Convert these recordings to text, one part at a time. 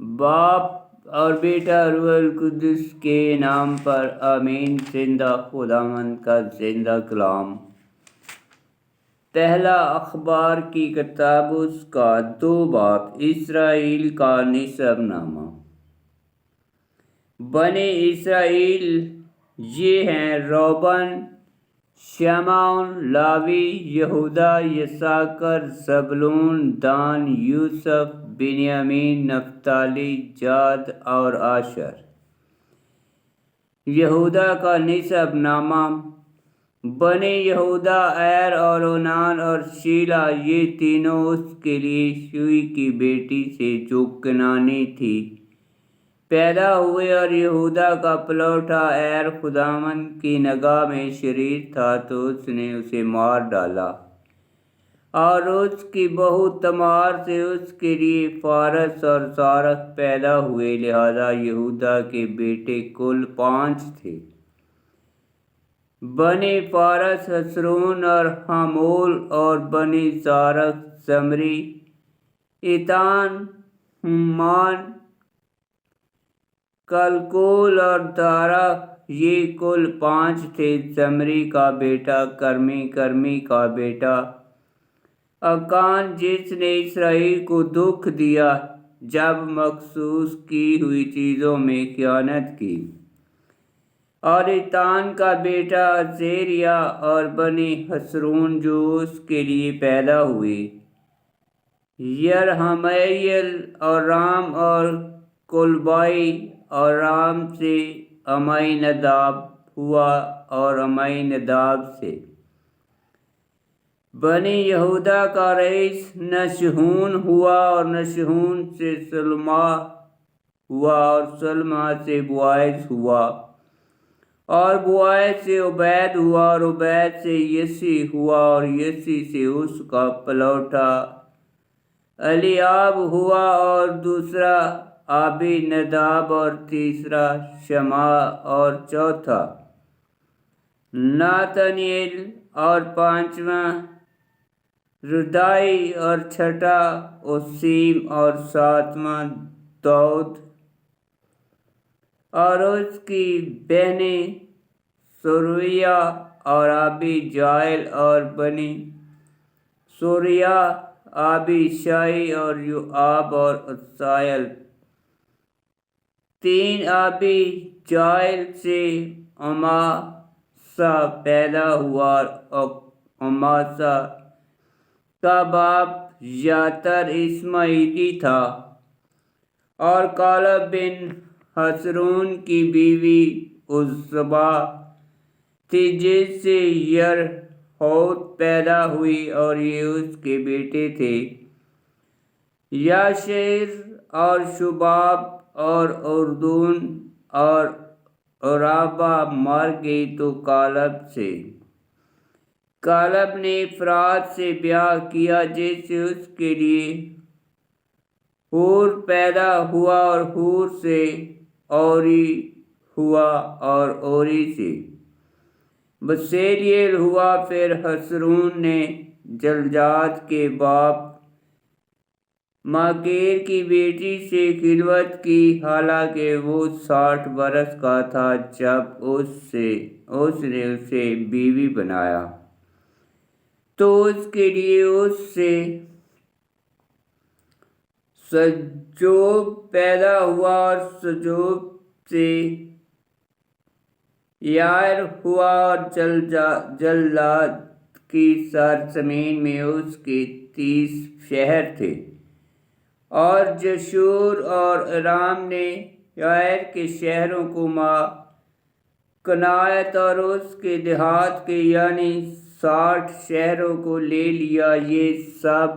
باپ اور بیٹا روح القدس کے نام پر آمین۔ زندہ خداوند کا زندہ کلام۔ پہلا اخبار کی کتاب اس کا 2 باب۔ اسرائیل کا نسب نامہ۔ بنی اسرائیل یہ ہیں: روبن، شمعون، لاوی، یہودا، یساکر، زبلون، دان، یوسف، بنیامین، نفتالی، جاد اور آشر۔ یہودا کا نسب نامہ۔ بنی یہودا ایر اور اونان اور شیلا یہ تینوں اس کے لیے شوئی کی بیٹی سے جو کنانی تھی پیدا ہوئے، اور یہودا کا پلوٹا ایر خداوند کی نگاہ میں شریر تھا تو اس نے اسے مار ڈالا، اور اس کی بہو تمار سے اس کے لیے فارس اور زارق پیدا ہوئے، لہذا یہودا کے بیٹے کل 5 تھے۔ بنی فارس حصرون اور حمول، اور بنی زارق زمری، ایتان، حمان، کلکول اور دارا یہ کل 5 تھے۔ زمری کا بیٹا کرمی، کرمی کا بیٹا اکان جس نے اسرائیل کو دکھ دیا جب مخصوص کی ہوئی چیزوں میں خیانت کی، اور ایتان کا بیٹا عزیریا، اور بنی حصرون جو اس کے لیے پیدا ہوئے، یرحمیل اور رام اور کلبائی، اور رام سے امیناداب ہوا اور امیناداب سے بنی یہودا کا رئیس نشہون ہوا، اور نشہون سے سلما ہوا، اور سلما سے بوائز ہوا، اور بوائز سے عبید ہوا، اور عبید سے یسی ہوا، اور یسی سے اس کا پلوٹا الیاب ہوا، اور دوسرا آبی نداب، اور تیسرا شمع، اور چوتھا ناتنیل، اور 5واں ردائی، اور چھٹا اوسیم، اور 7واں داؤد، اور اس کی بہنیں سرویا اور آبی جائل، اور بنی سوریا آبی شائی، اور یوآب اور اسائل۔ 3 آبی جائل سے اماسا پیدا ہوا، اور اماسا کا باپ یاتر اسماعیلی تھا، اور کالب بن حصرون کی بیوی عزبا تھی جس سے یرہوت پیدا ہوئی، اور یہ اس کے بیٹے تھے۔ یاشیر اور شباب اور اردون اور عرابہ مر گئی تو کالب نے افرات سے بیاہ کیا جس سے اس کے لیے ہور پیدا ہوا، اور ہور سے اوری ہوا، اور اوری سے بسلیل ہوا۔ پھر حصرون نے جلجاد کے باپ ماکیر کی بیٹی سے خلوت کی، حالانکہ وہ 60 برس کا تھا جب اس نے اسے بیوی بنایا، تو اس کے لیے اس سے سجوب پیدا ہوا، اور سجوب سے یائر ہوا، اور جلاد کی سرزمین میں اس کے 30 شہر تھے، اور جشور اور ارام نے یائر کے شہروں کو کنعت اور اس کے دیہات کے یعنی 60 شہروں کو لے لیا۔ یہ سب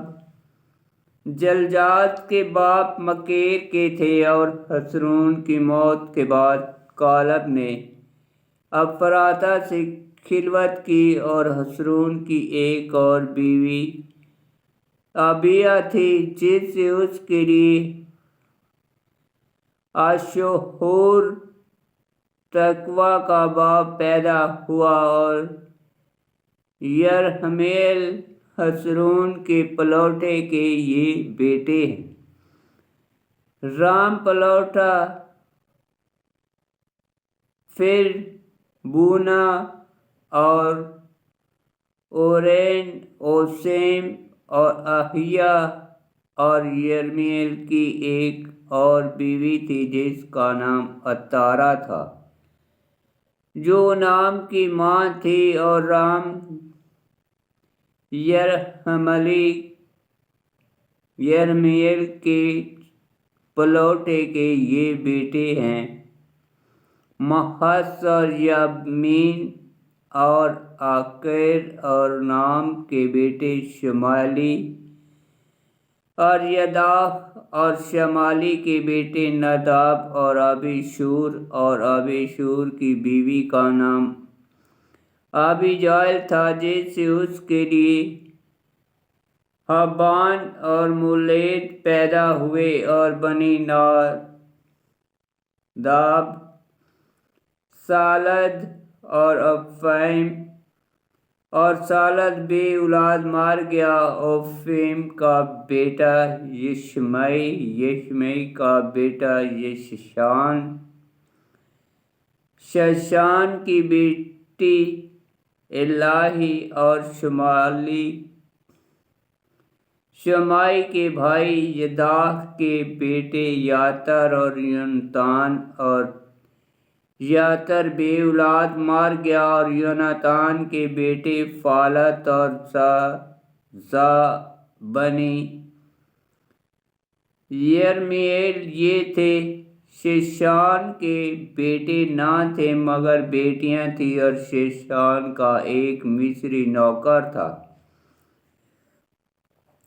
جلجاد کے باپ مکیر کے تھے، اور حصرون کی موت کے بعد کالب نے افراتا سے خلوت کی، اور حصرون کی ایک اور بیوی ابیا تھی جس سے اس کے لیے اشہور تقویٰ کا باپ پیدا ہوا، اور یرحمیل حصرون کے پلوٹے کے یہ بیٹے ہیں۔ رام پلوٹا، پھر بونا اور اورین، اوسیم اور احیا اور یرمیل کی ایک اور بیوی تھی جس کا نام اتارا تھا، جو نام کی ماں تھی، اور رام یرمیل کے پلوٹے کے یہ بیٹے ہیں، محس اور یابین اور آکیر، اور نام کے بیٹے شمالی اور یداح، اور شمالی کے بیٹے نداب اور ابیشور، اور ابیشور کی بیوی کا نام ابیجائل تھا، جس سے اس کے لیے حبان اور مولید پیدا ہوئے، اور بنی ناداب، سالد اور افیم، اور سالد بے اولاد مار گیا، افیم کا بیٹا یشمعی، یشمعی کا بیٹا یششان، ششان کی بیٹی الہی، اور شمائی کے بھائی یداح کے بیٹے یاتر اور یونتان، اور یاتر بے اولاد مار گیا، اور یونتان کے بیٹے فالت اور زا بنی یرمیل یہ تھے۔ شیشان کے بیٹے نہ تھے مگر بیٹیاں تھیں، اور شیشان کا ایک مصری نوکر تھا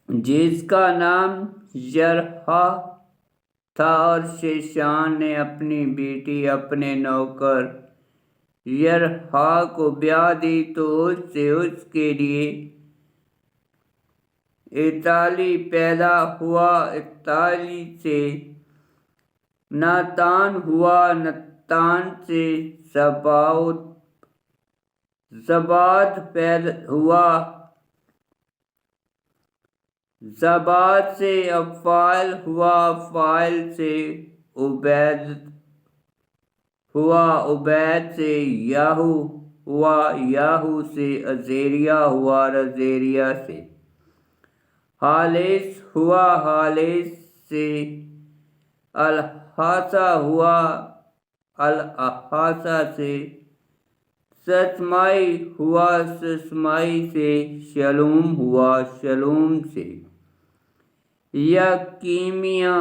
جس کا نام یرحا تھا، اور شیشان نے اپنی بیٹی اپنے نوکر یرحا کو بیاہ دی، تو اس سے اس کے لیے اتالی پیدا ہوا، اتالی سے ناتان ہوا، ناتان سے زباد پیدا ہوا، زباد سے افائل ہوا، افائل سے عبید ہوا، عبید سے یاہو ہوا، یاہو سے عزیریہ ہوا، اور عزیریہ سے حالس ہوا، حالس سے الحاسا ہوا، الحاسا سے سسمائی ہوا، سسمائی سے شلوم ہوا، شلوم سے یقیمیہ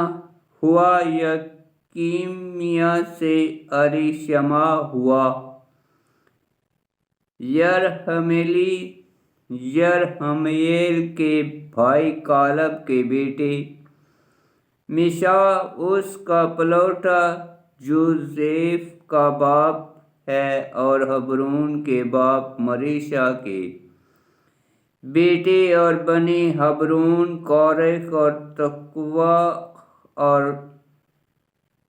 ہوا، یقیمیہ سے الیشما ہوا، یرحمیل کے بھائی کالب کے بیٹے میشا، اس کا پلوٹا جوزیف کا باپ ہے، اور حبرون کے باپ مریشا کے بیٹے، اور بنی حبرون کورخ اور تقوا اور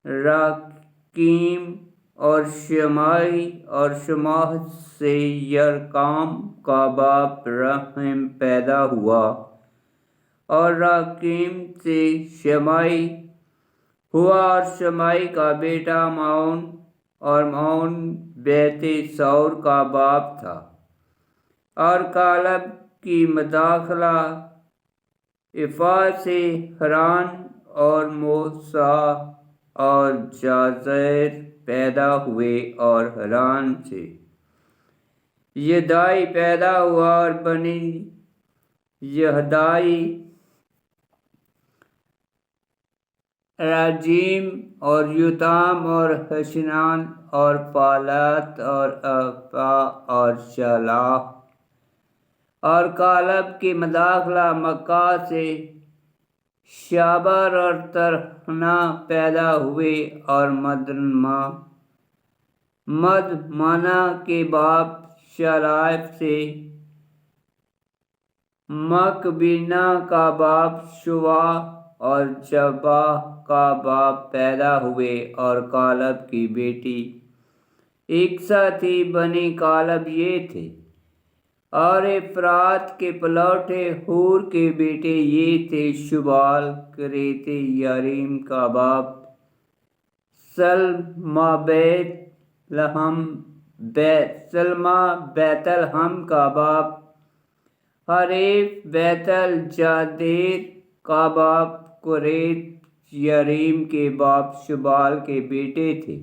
راکیم اور شمائی، اور شماح سے یرکام کا باپ رحم پیدا ہوا، اور راکیم سے شمائی ہوا، اور شمائی کا بیٹا معون، اور معون بیت سور کا باپ تھا، اور کالب کی مداخلہ افا سے حران اور موسا اور جازیر پیدا ہوئے، اور حران سے یدائی پیدا ہوا، اور بنی یہدائی راجیم اور یوتام اور حشنان اور پالات اور افا اور شلاح، اور کالب کی مداخلہ مکہ سے شابر اور ترہنا پیدا ہوئے، اور مدمنا کے باپ شلائف سے مکبینا کا باپ شوا اور جبا کا باپ پیدا ہوئے، اور کالب کی بیٹی اکسا تھی۔ بنی کالب یہ تھے، اور افرات کے پلوٹے حور کے بیٹے یہ تھے شبال، کریت یاریم کا باپ، سلما بیت الحم کا باپ، حریف بیت الجادیر کا باپ، کریت یاریم کے باپ شبال کے بیٹے تھے،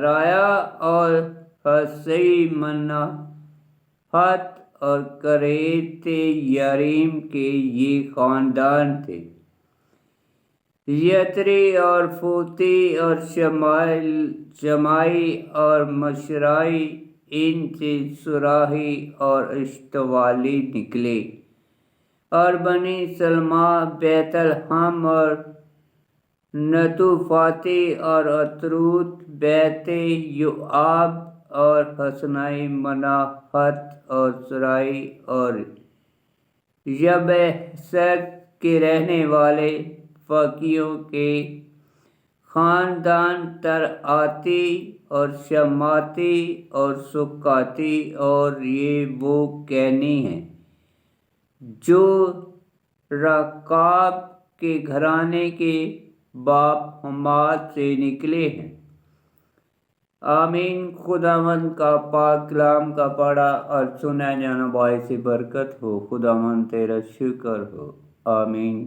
رایا اور حسی منحت اور کریت یاریم کے یہ خاندان تھے۔ یتری اور فوتی اور شمائی اور مشرائی، ان سے سراہی اور اشتوالی نکلے، اور بنی سلمہ بیت الحم اور نتوفاتی اور اتروت بیت یوآب اور حسنائی مناحت اور سرائی اور یبحثت کے رہنے والے فاکیوں کے خاندان، ترعاتی اور شماتی اور سکاتی، اور یہ وہ کینی ہیں جو رکاب کے گھرانے کے باپ حماد سے نکلے ہیں۔ آمین۔ خداوند کا پاک کلام کا پڑھا اور سنا جانا باعث برکت ہو۔ خداوند تیرا شکر ہو۔ آمین۔